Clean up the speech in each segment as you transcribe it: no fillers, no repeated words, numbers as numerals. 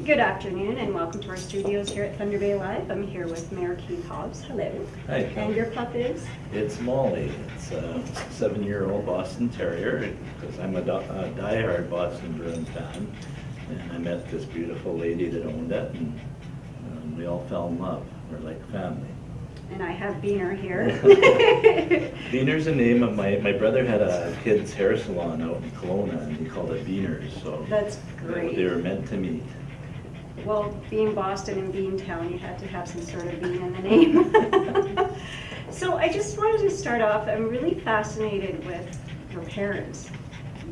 Good afternoon and welcome to our studios here at Thunder Bay Live. I'm here with Mayor Keith Hobbs. Hello. Hi. And your pup is? It's Molly. It's a 7-year-old Boston Terrier because I'm a diehard Boston Bruins fan. And I met this beautiful lady that owned it, and we all fell in love. We're like family. And I have Beaner here. Beaner's a name of my brother had a kid's hair salon out in Kelowna, and he called it Beaner's. So That's great. They were meant to meet. Well, being Boston and Beantown, you had to have some sort of bean in the name. So I just wanted to start off, I'm really fascinated with your parents.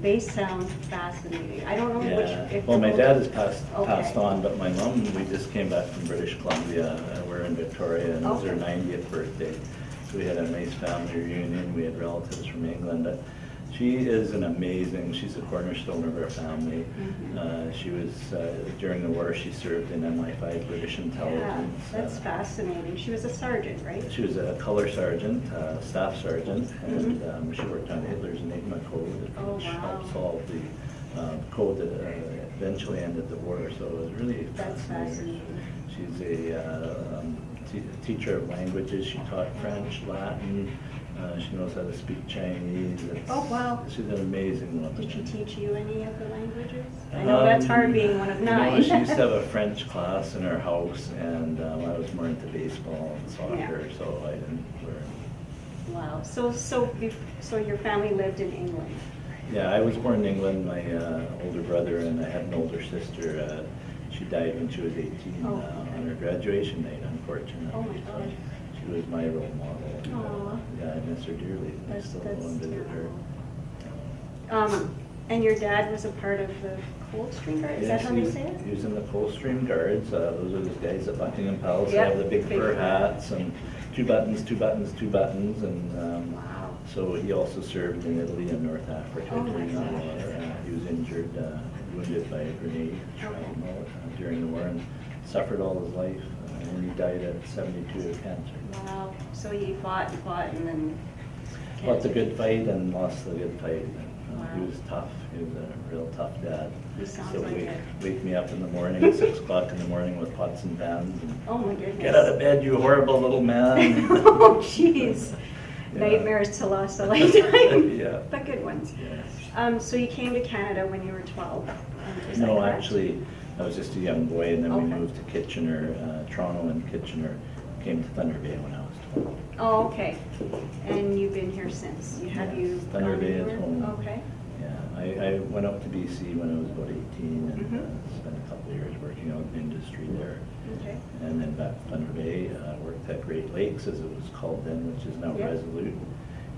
They sound fascinating. I don't know which. Well, my dad has passed Okay. on, but my mom, we just came back from British Columbia. We're in Victoria, and it was her Okay. 90th birthday. So we had a nice family reunion. We had relatives from England. She is she's a cornerstone of our family. Mm-hmm. She was, during the war, she served in MI5 British Yeah, intelligence. that's fascinating. She was a sergeant, right? She was a color sergeant, staff sergeant, and she worked on Hitler's Enigma code, Oh, which wow. helped solve the code that eventually ended the war. So it was really That's fascinating. She's a teacher of languages. She taught French, Latin. She knows how to speak Chinese. Oh, wow. She's an amazing woman. Did she teach you any of the languages? I know that's hard being one of nine. No, she used to have a French class in her house, and I was more into baseball and soccer, so I didn't learn. Wow. So your family lived in England? Yeah, I was born in England. My older brother, and I had an older sister. She died when she was 18 on her graduation night, unfortunately. Oh my God. She was my role model. And, Aw. yeah, I miss her dearly. I still go and visit her. And your dad was a part of the Coldstream Guard, is that how they say it? He was in the Coldstream Guards. Those are the guys at Buckingham Palace. Yep, They have the big big fur fur. hats and two buttons, two buttons, two buttons. And Wow. so he also served in Italy and North Africa Oh my during the gosh. war. He was injured, wounded by a grenade shrapnel during the war, and suffered all his life. And he died at 72 of cancer. Wow. So you fought and then. Fought the good fight and lost the good fight. Wow. He was tough. He was a real tough dad. He sounds So like wake, it. wake me up in the morning at 6 o'clock in the morning with pots and pans. And, Oh my goodness. get out of bed, you horrible little man. Oh jeez. Yeah. Nightmares to last a lifetime. Yeah. But good ones. Yes. So you came to Canada when you were 12? Is that No, correct? actually, I was just a young boy, and then we Okay. moved to Kitchener, Toronto and Kitchener. Came to Thunder Bay when I was 12. Oh, okay. And you've been here since? Yes, You Thunder gone Bay is anywhere? home. Okay. Yeah, I went up to BC when I was about 18 and Mhm. spent a couple of years working out in industry there. Okay. And then back to Thunder Bay, worked at Great Lakes, as it was called then, which is now Yeah. Resolute.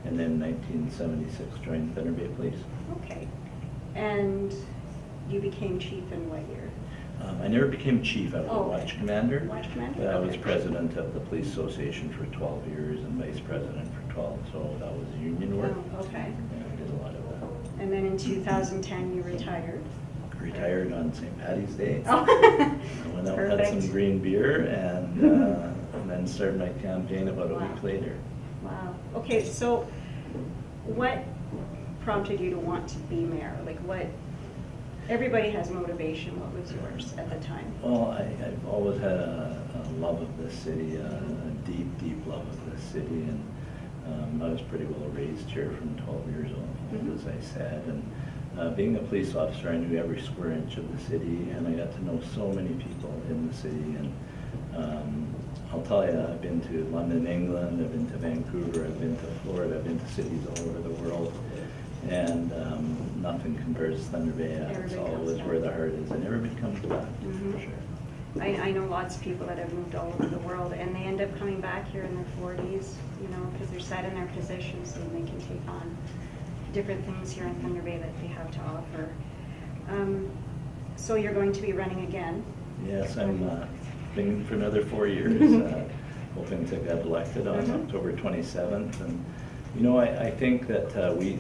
And then 1976 joined Thunder Bay Police. Okay. And you became chief in what year? I never became chief. I was Oh, a okay. watch commander. Watch commander? But I was Okay. president of the Police Association for 12 years and vice president for 12, so that was union work. Oh, okay. And I did a lot of that. And then in 2010, you retired? Retired on St. Patty's Day. Oh. I went out, had some Perfect. green beer, and then started my campaign about a Wow. week later. Wow. Okay, so what prompted you to want to be mayor? Like what, everybody has motivation. What was yours at the time? Well, I've always had a love of this city, a deep, deep love of this city, and I was pretty well raised here from 12 years old, as I said. And being a police officer, I knew every square inch of the city, and I got to know so many people in the city. And I'll tell you, I've been to London, England, I've been to Vancouver, I've been to Florida, I've been to cities all over the world, and nothing compares to Thunder Bay. It's Everybody comes always back. where the heart is, and everybody comes back, Mhm. for sure. I know lots of people that have moved all over the world, and they end up coming back here in their 40s, you know, because they're set in their positions and they can take on different things here in Thunder Bay that they have to offer. So you're going to be running again? Yes, I'm thinking for another 4 years, hoping to get elected on October 27th. And you know, I think that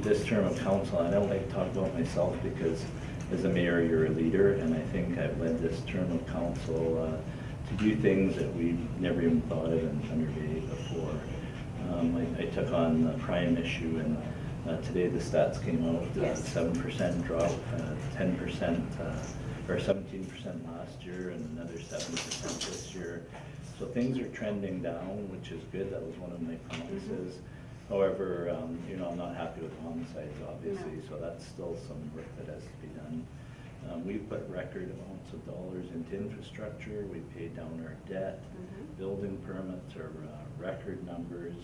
this term of council, I don't like to talk about myself because as a mayor, you're a leader, and I think I've led this term of council to do things that we've never even thought of in Thunder Bay before. I took on the crime issue, and today the stats came out, Yes. 7% drop, 10% or 17% last year and another 7% this year. So things are trending down, which is good. That was one of my promises. However, you know, I'm not happy with homicides, obviously, No. so that's still some work that has to be done. We've put record amounts of dollars into infrastructure. We paid down our debt. Building permits are record numbers.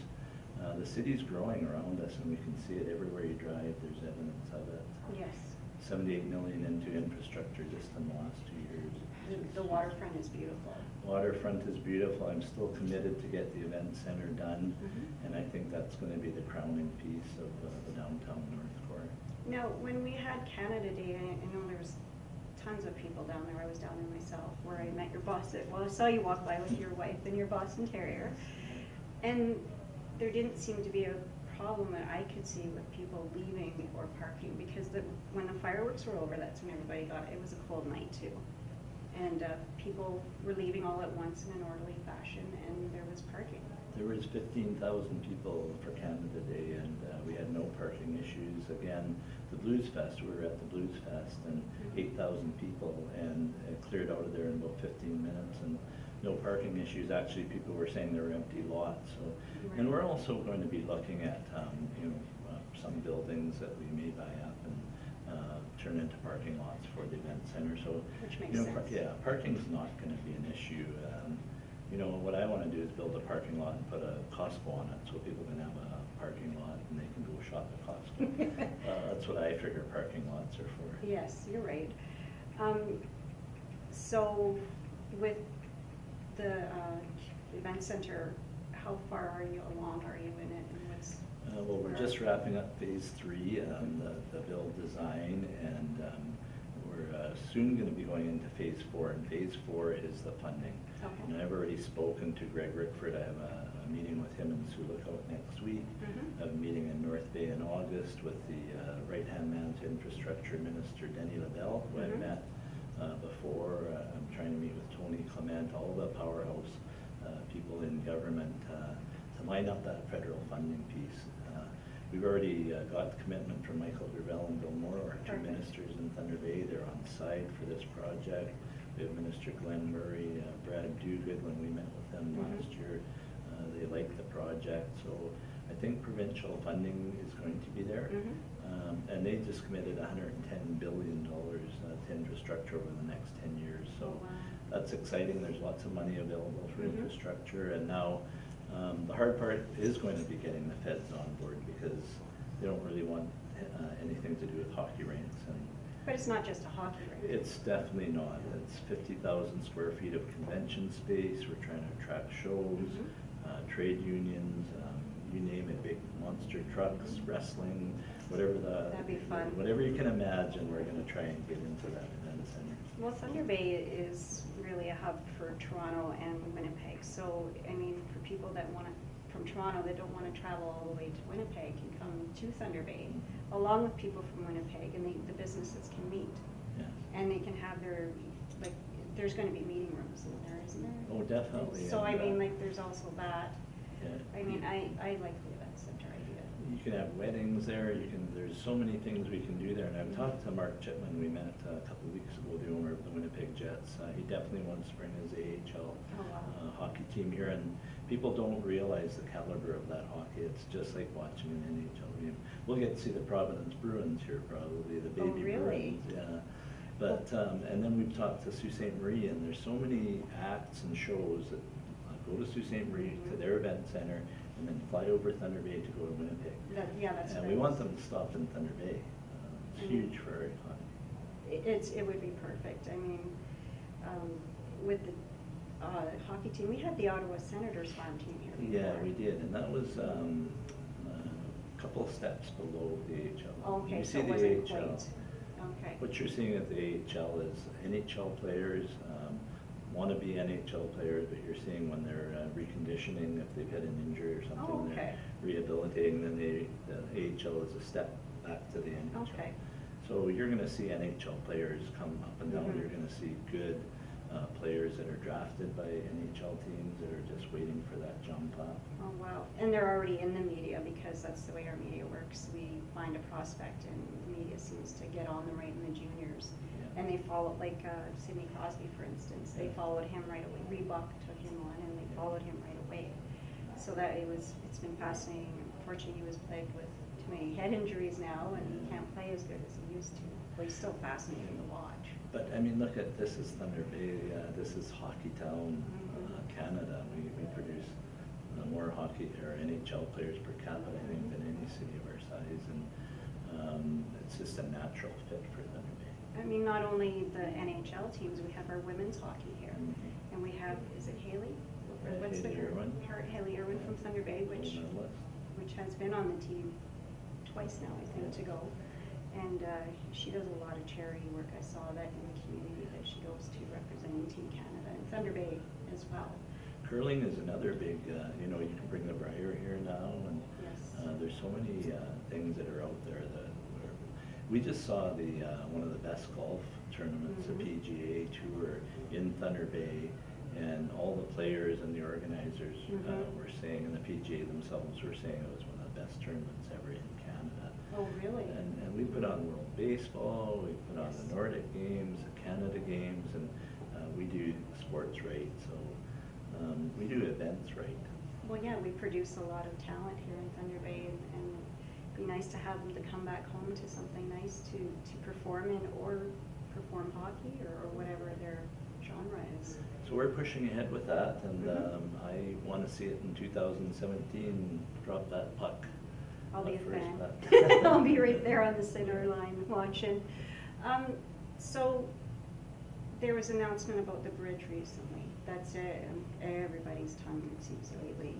The city's growing around us, and we can see it everywhere you drive. There's evidence of it. Yes. 78 million into infrastructure just in the last 2 years. The waterfront is beautiful. Waterfront is beautiful. I'm still committed to get the event center done, and I think that's going to be the crowning piece of the downtown North Core. Now, when we had Canada Day, I know there was tons of people down there. I was down there myself, where I met your boss. I saw you walk by with your wife and your Boston Terrier, and there didn't seem to be a problem that I could see with people leaving or parking, because when the fireworks were over, that's when everybody got it. It was a cold night too. And people were leaving all at once in an orderly fashion, and there was parking. There was 15,000 people for Canada Day, and we had no parking issues. Again, the Blues Fest, we were at the Blues Fest, and 8,000 people, and it cleared out of there in about 15 minutes, and no parking issues. Actually, people were saying there were empty lots. So, and we're also going to be looking at you know, some buildings that we may buy up and turn into parking lots for the event center. So, Which makes you know, sense. yeah, parking's not going to be an issue. You know, what I want to do is build a parking lot and put a Costco on it, so people can have a parking lot and they can go shop at Costco. That's what I figure parking lots are for. Yes, you're right. So with the event center, how far are you along? Are you in it? And what's Well, we're just wrapping up phase 3, the build design, and we're soon going to be going into phase 4, and phase 4 is the funding. Okay. And I've already spoken to Greg Rickford. I have a meeting with him in Sioux Lookout next week. I have a meeting in North Bay in August with the right-hand man to infrastructure minister, Denny LaBelle, who I've met before. I'm trying to meet with Tony Clement, all the powerhouse people in government to line up that federal funding piece. We've already got the commitment from Michael Gravel and Bill Moore, our two ministers in Thunder Bay. They're on site for this project. We have Minister Glenn Murray, Brad Duguid, when we met with them last year. They like the project, so I think provincial funding is going to be there. And they just committed $110 billion to infrastructure over the next 10 years. So that's exciting. There's lots of money available for infrastructure. And now the hard part is going to be getting the feds on board, because they don't really want anything to do with hockey rinks. But it's not just a hockey rink. It's definitely not. It's 50,000 square feet of convention space. We're trying to attract shows, trade unions, you name it, big monster trucks, wrestling, whatever That'd be fun. whatever you can imagine, we're going to try and get into that event center. Well, Thunder Bay is really a hub for Toronto and Winnipeg. So, I mean, for people that want to, from Toronto that don't want to travel all the way to Winnipeg, can come to Thunder Bay, along with people from Winnipeg, and the businesses can meet. Yeah. And they can have their, like, there's going to be meeting rooms in there, isn't there? Oh, definitely. So, And, I mean, like, there's also that. yeah. I mean, I like the event center idea. You can have weddings there. There's so many things we can do there. And I've talked to Mark Chipman. We met a couple of weeks ago, the owner of the Winnipeg Jets. He definitely wants to bring his AHL hockey team here. And people don't realize the caliber of that hockey. It's just like watching an NHL game. We'll get to see the Providence Bruins here probably, the baby really? Bruins. Yeah. But and then we've talked to Sault Ste. Marie, and there's so many acts and shows that go to Sault Ste. Marie to their event center, and then fly over Thunder Bay to go to Winnipeg. That's And what we it want is. them to stop in Thunder Bay. It's huge for our economy. It would be perfect. I mean, with the hockey team, we had the Ottawa Senators farm team here before. Yeah, we did, and that was a couple of steps below the AHL. Okay, You so see it the wasn't AHL. quite. Okay. What you're seeing at the AHL is NHL players, want to be NHL players, but you're seeing when they're reconditioning, if they've had an injury or something, Oh, okay. they're rehabilitating, then the AHL is a step back to the NHL. Okay. So you're going to see NHL players come up and down. Mhm. You're going to see good players that are drafted by NHL teams that are just waiting for that jump up. Oh, wow. And they're already in the media because that's the way our media works. We find a prospect and the media seems to get on them right in the juniors. Yeah. And they follow, like Sidney Crosby, for instance, they followed him right away. Reebok took him on and they followed him right away. So that it's been fascinating. Unfortunately, he was plagued with too many head injuries now and he can't play as good as he used to. But he's still fascinating to watch. But I mean, look at this is Thunder Bay. This is Hockey Town, Canada. We produce more hockey or NHL players per capita, I think, than any city of our size, and it's just a natural fit for Thunder Bay. I mean, not only the NHL teams, we have our women's hockey here, and we have, is it Haley? Haley Irwin. Haley Irwin from Thunder Bay, which has been on the team twice now, I think, to go. And she does a lot of charity work. I saw that in the community that she goes to representing Team Canada and Thunder Bay as well. Curling is another big, you know, you can bring the Briar here now, and there's so many things that are out there that we just saw the one of the best golf tournaments, the PGA Tour in Thunder Bay, and all the players and the organizers were saying, and the PGA themselves were saying it was one of the best tournaments ever in Canada. Oh, really? And we put on World Baseball, we put on the Nordic Games, the Canada Games, and we do sports right, so we do events right. Well, yeah, we produce a lot of talent here in Thunder Bay, and it'd be nice to have them to come back home to something nice to perform in, or perform hockey, or whatever their genre is. So we're pushing ahead with that, and I want to see it in 2017, drop that puck. I'll be a fan. I'll be right there on the center line watching. So there was an announcement about the bridge recently. That's everybody's tongue, it seems, lately.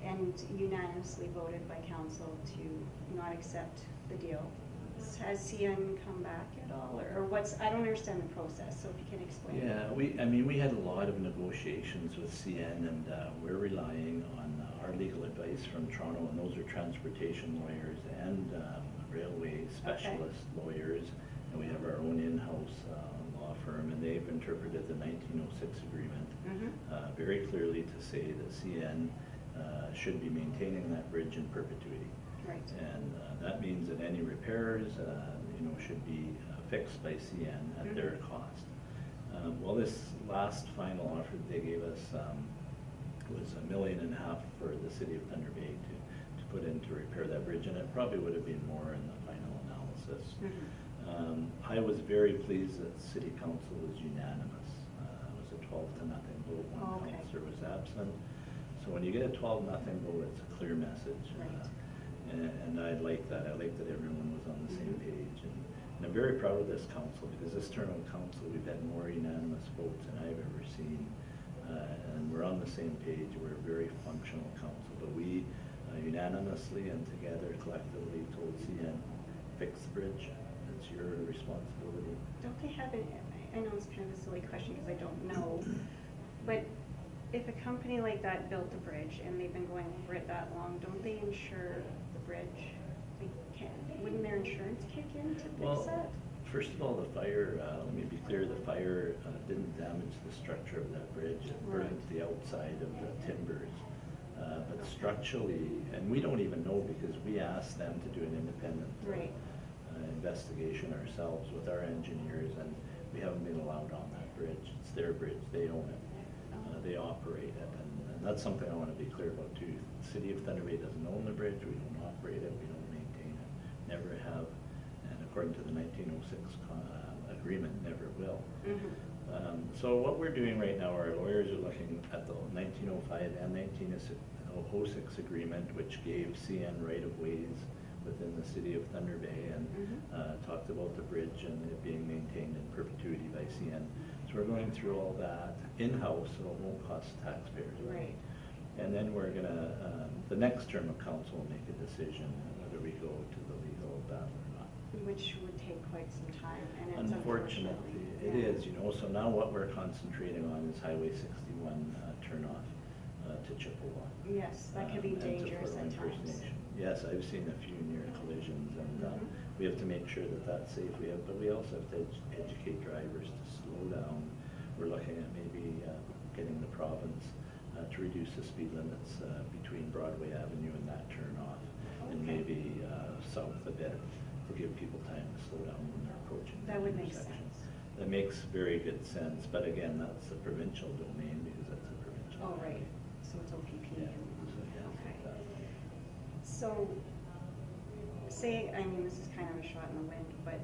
And unanimously voted by council to not accept the deal. Has CN come back at all, or what's? I don't understand the process. So if you can explain. Yeah, we had a lot of negotiations with CN, and we're relying on our legal advice from Toronto, and those are transportation lawyers and railway specialist lawyers, and we have our own in-house law firm, and they've interpreted the 1906 agreement very clearly to say that CN should be maintaining that bridge in perpetuity. Right. And that means that any repairs, you know, should be fixed by CN at their cost. Well, this last final offer that they gave us was $1.5 million for the city of Thunder Bay to put in to repair that bridge, and it probably would have been more in the final analysis. I was very pleased that City Council was unanimous. It was a 12-0 vote. One councillor was absent. So when you get a 12-0 vote, it's a clear message. Right. And I like that. I like that everyone was on the same page. And I'm very proud of this council, because this term of council, we've had more unanimous votes than I've ever seen. And we're on the same page. We're a very functional council. But we unanimously and together collectively told CN, fix the bridge. It's your responsibility. Don't they have it? I know it's kind of a silly question because I don't know. But if a company like that built a bridge and they've been going over it that long, don't they insure the bridge? Wouldn't their insurance kick in to fix that? First of all, the fire, let me be clear, the fire didn't damage the structure of that bridge. It burned the outside of the timbers. But structurally, and we don't even know because we asked them to do an independent investigation ourselves with our engineers, and we haven't been allowed on that bridge. It's their bridge, they own it. They operate it, and that's something I want to be clear about too. The City of Thunder Bay doesn't own the bridge, we don't operate it, we don't maintain it, never have, and according to the 1906 agreement, never will. So what we're doing right now, our lawyers are looking at the 1905 and 1906 agreement, which gave CN right-of-ways within the City of Thunder Bay, and talked about the bridge and it being maintained in perpetuity by CN. So we're going through all that in-house, so it won't cost taxpayers. Right. And then we're gonna, the next term of council will make a decision whether we go to the legal battle or not. Which would take quite some time, and it's Unfortunately, it is, you know. So now what we're concentrating on is Highway 61 turnoff to Chippewa. Yes, that can be dangerous at times. Yes, I've seen a few near collisions, and we have to make sure that that's safe. But we also have to educate drivers to slow down getting the province to reduce the speed limits between Broadway Avenue and that turnoff, and Okay. maybe south a bit to give people time to slow down when they're approaching That would make intersection. sense. That makes very good sense, but again, that's the provincial domain because that's a provincial. Oh, right, so it's OPP. Yeah. Okay. So, So, say, I mean, this is kind of a shot in the wind, but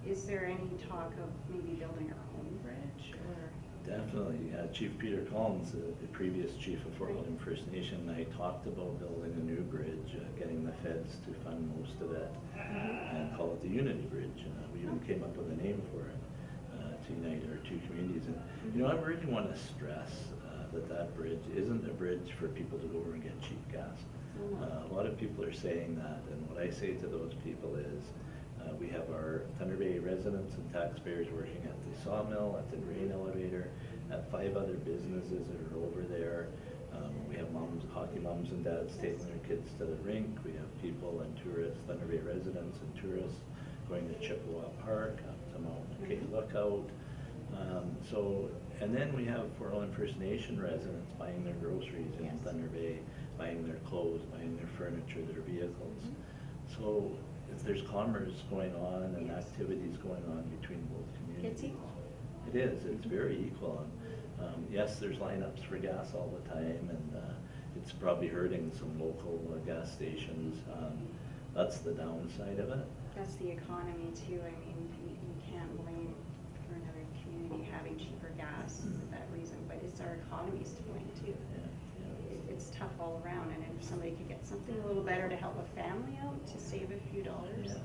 is there any talk of maybe building our own bridge, or? Definitely. Chief Peter Collins, the previous chief of Fort William First Nation, and I talked about building a new bridge, getting the feds to fund most of it, and call it the Unity Bridge. We even came up with a name for it to unite our two communities. And you know, I really want to stress that bridge isn't a bridge for people to go over and get cheap gas. A lot of people are saying that, and what I say to those people is, we have our Thunder Bay residents and taxpayers working at the sawmill, at the grain elevator, at 5 other businesses that are over there. We have hockey moms and dads taking their kids to the rink. We have people and tourists, Thunder Bay residents and tourists going to Chippewa Park, up to Mount McKay Lookout. And then we have Fort William First Nation residents buying their groceries in Thunder Bay, buying their clothes, buying their furniture, their vehicles. So if there's commerce going on and activities going on between both communities. It's equal. It is, it's very equal. Yes, there's lineups for gas all the time, and it's probably hurting some local gas stations. That's the downside of it. That's the economy too. I mean, you can't blame for another community having cheaper gas for that reason, but it's our economies to blame too. It's tough all around, and if somebody could get something a little better to help a family out, to save a few dollars,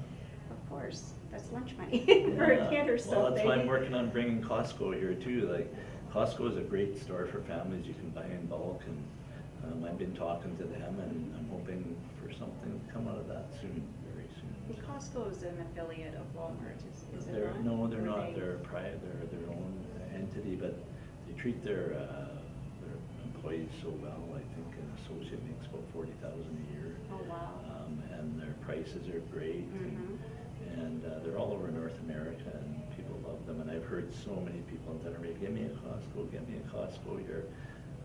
of course, that's lunch money for a kid or something. Well, that's why I'm working on bringing Costco here too. Like, Costco is a great store for families. You can buy in bulk, and I've been talking to them, and I'm hoping for something to come out of that soon, very soon. Costco is an affiliate of Walmart, is it not? No, they're Or not. They're private. They're their own entity, but they treat their employees so well. I think an associate makes about $40,000 a year. Oh, wow. And their prices are great. And they're all over North America, and people love them. And I've heard so many people in Thunder Bay, give me a Costco here.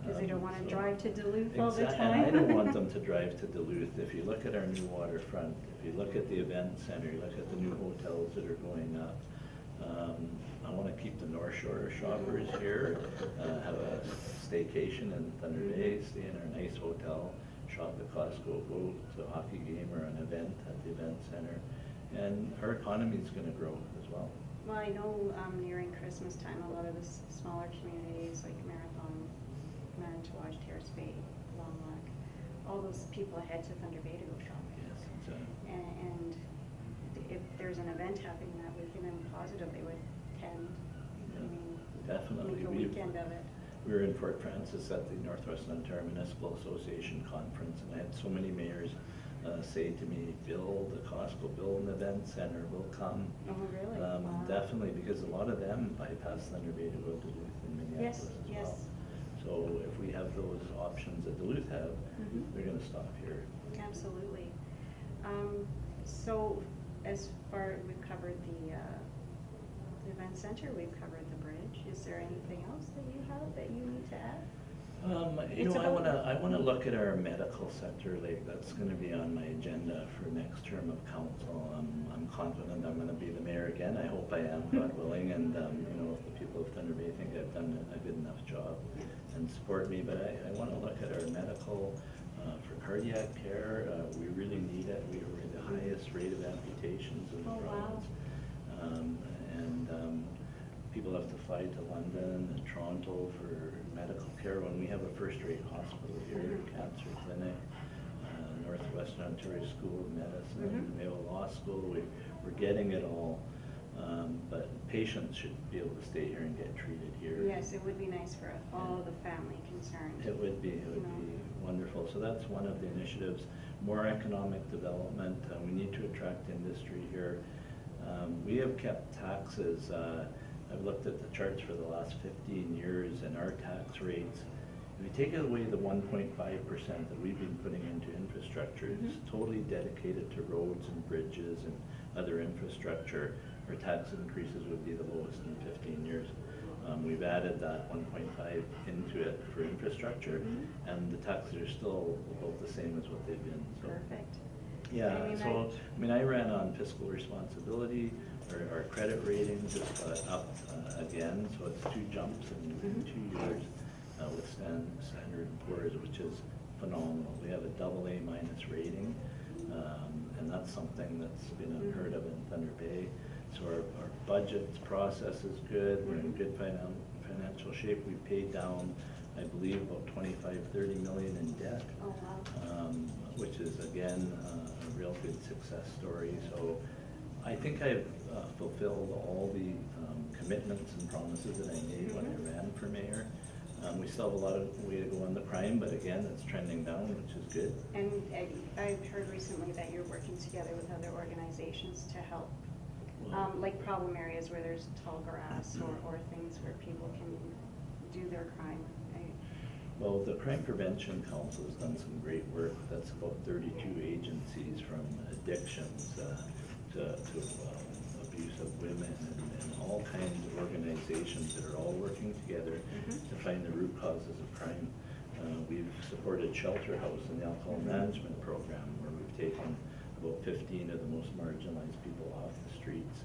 Because they don't want to drive to Duluth all the Exactly, time. and I don't want them to drive to Duluth. If you look at our new waterfront, if you look at the event center, you look at the new hotels that are going up, I want to keep the North Shore shoppers here, have a staycation in Thunder Bay, stay in our nice hotel, shop at Costco, go to a hockey game or an event at the event center, and our economy is going to grow as well. Well, I know nearing Christmas time, a lot of the smaller communities like Marathon, Manitowocq, Terrace Bay, Long Rock, all those people head to Thunder Bay to go shopping. Yes, exactly. And if there's an event happening that weekend, I'm positive they would attend. I mean, Definitely. make a weekend of it. We were in Fort Francis at the Northwestern Ontario Municipal Association conference, and I had so many mayors say to me, build a Costco, build an event center, we'll come. Oh, really? Wow. Definitely, because a lot of them bypass Thunder Bay to go to Duluth and Minneapolis as well. Yes. So if we have those options that Duluth have, they're going to stop here. Absolutely. So as far, we've covered the event center, we've covered the bridge. Is there anything else that you have that you need to add? I want to look at our medical sector. Like, that's going to be on my agenda for next term of council. I'm confident I'm going to be the mayor again. I hope I am, God willing. And if the people of Thunder Bay think I've done a good enough job and support me, but I want to look at our medical for cardiac care. We really need it. We are the highest rate of amputations in the province. People have to fly to London and Toronto for medical care when we have a first-rate hospital here, cancer clinic, Northwestern Ontario School of Medicine, Mayo Law School. We're getting it all, but patients should be able to stay here and get treated here. Yes, it would be nice for all the family concerned. It would be wonderful. So that's one of the initiatives. More economic development. We need to attract industry here. We have kept taxes. I've looked at the charts for the last 15 years, and our tax rates, if you take away the 1.5% that we've been putting into infrastructure, it's totally dedicated to roads and bridges and other infrastructure, our tax increases would be the lowest in 15 years. We've added that 1.5 into it for infrastructure, and the taxes are still about the same as what they've been. So. Perfect. Yeah, I mean, so, I mean, I ran on fiscal responsibility, our credit rating just got up again, so it's 2 jumps in 2 years with Standard & Poor's, which is phenomenal. We have a AA- rating, and that's something that's been unheard of in Thunder Bay. So our budget process is good, we're in good financial shape. We paid down, I believe, about 25-30 million in debt. Oh, wow. Which is, again, a real good success story. So I think I've fulfilled all the commitments and promises that I made when I ran for mayor. We still have a lot of way to go on the crime, but again, it's trending down, which is good. And I've heard recently that you're working together with other organizations to help, like problem areas where there's tall grass or things where people can do their crime. Well, the Crime Prevention Council has done some great work. That's about 32 agencies, from addictions to abuse of women and all kinds of organizations that are all working together to find the root causes of crime. We've supported Shelter House in the alcohol management program, where we've taken about 15 of the most marginalized people off the streets.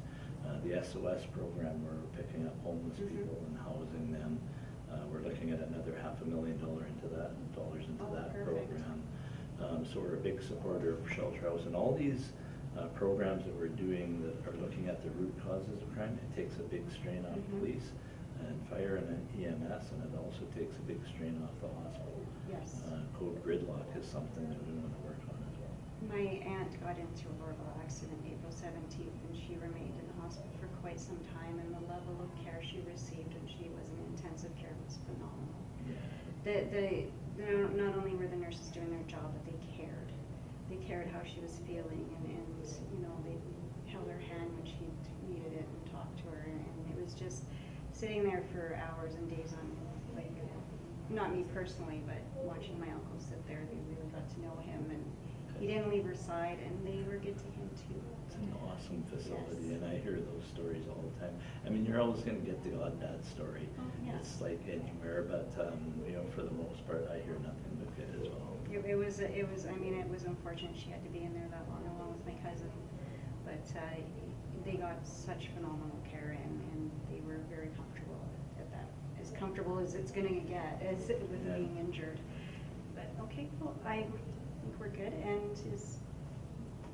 The SOS program, where we're picking up homeless people and housing them. We're looking at another $500,000 into that program. So we're a big supporter of Shelter House, and all these programs that we're doing that are looking at the root causes of crime. It takes a big strain off police and fire and EMS, and it also takes a big strain off the hospital. Yes. Code gridlock is something that we want to work on as well. My aunt got into a horrible accident April 17th, and she remained in the hospital for quite some time, and the level of care she received when she was in intensive care was phenomenal. Yeah. Not only were the nurses doing their job, but they cared. They cared how she was feeling, and you know, they held her hand when she needed it and talked to her, and it was just sitting there for hours and days on, like, not me personally, but watching my uncle sit there. They really got to know him, and he didn't leave her side, and they were good to him too. It's an awesome facility, Yes. and I hear those stories all the time. I mean, you're always going to get the odd bad story. Oh, yeah. It's like anywhere, but you know, for the most part, I hear nothing but good as well. It was. I mean, it was unfortunate she had to be in there that long, along with my cousin. But they got such phenomenal care, and they were very comfortable at that. As comfortable as it's going to get as with being injured. But okay, well, I think we're good, and it's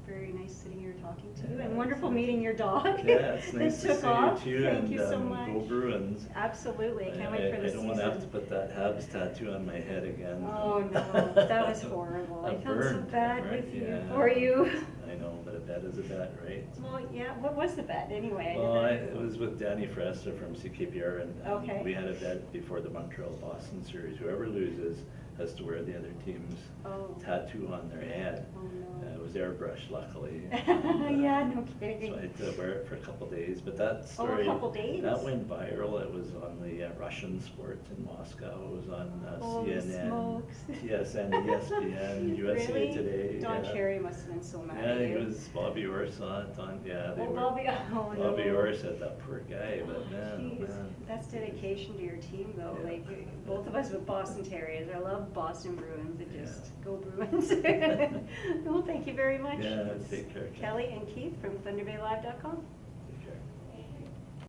very nice sitting here talking to you, and wonderful meeting your dog. Yeah, it's nice to took see off. you too. Thank you so and much. Go Bruins. Absolutely, I can't wait for the I season. don't want to have to put that Hobbs tattoo on my head again. Oh no, that was horrible. I felt so bad with you. For you. I know, but a bet is a bet, right? Well, yeah. What was the bet anyway? Well, it was with Danny Fresta from CKPR, and Okay. we had a bet before the Montreal-Boston series. Whoever loses has to wear the other team's tattoo on their head. Oh no. It was airbrushed, luckily. Yeah, no kidding. So I had to wear it for a couple days, but that story, a couple days? that went viral. It was on the Russian sports in Moscow. It was on Holy CNN, smokes. TSN, ESPN, USA Really? Today. Don yeah. Cherry must have been so mad Yeah, at it you. was Bobby Orr saw it on, yeah. They Oh, were, Bobby, oh no. Bobby Orr said, that poor guy, but man, oh, Jeez, man. that's dedication to your team, though. Yeah. Like both of us with Boston Terriers. I love Boston Bruins. It just go Bruins. Well, thank you very much. Yeah, take care. Kelly and Keith from ThunderBayLive.com.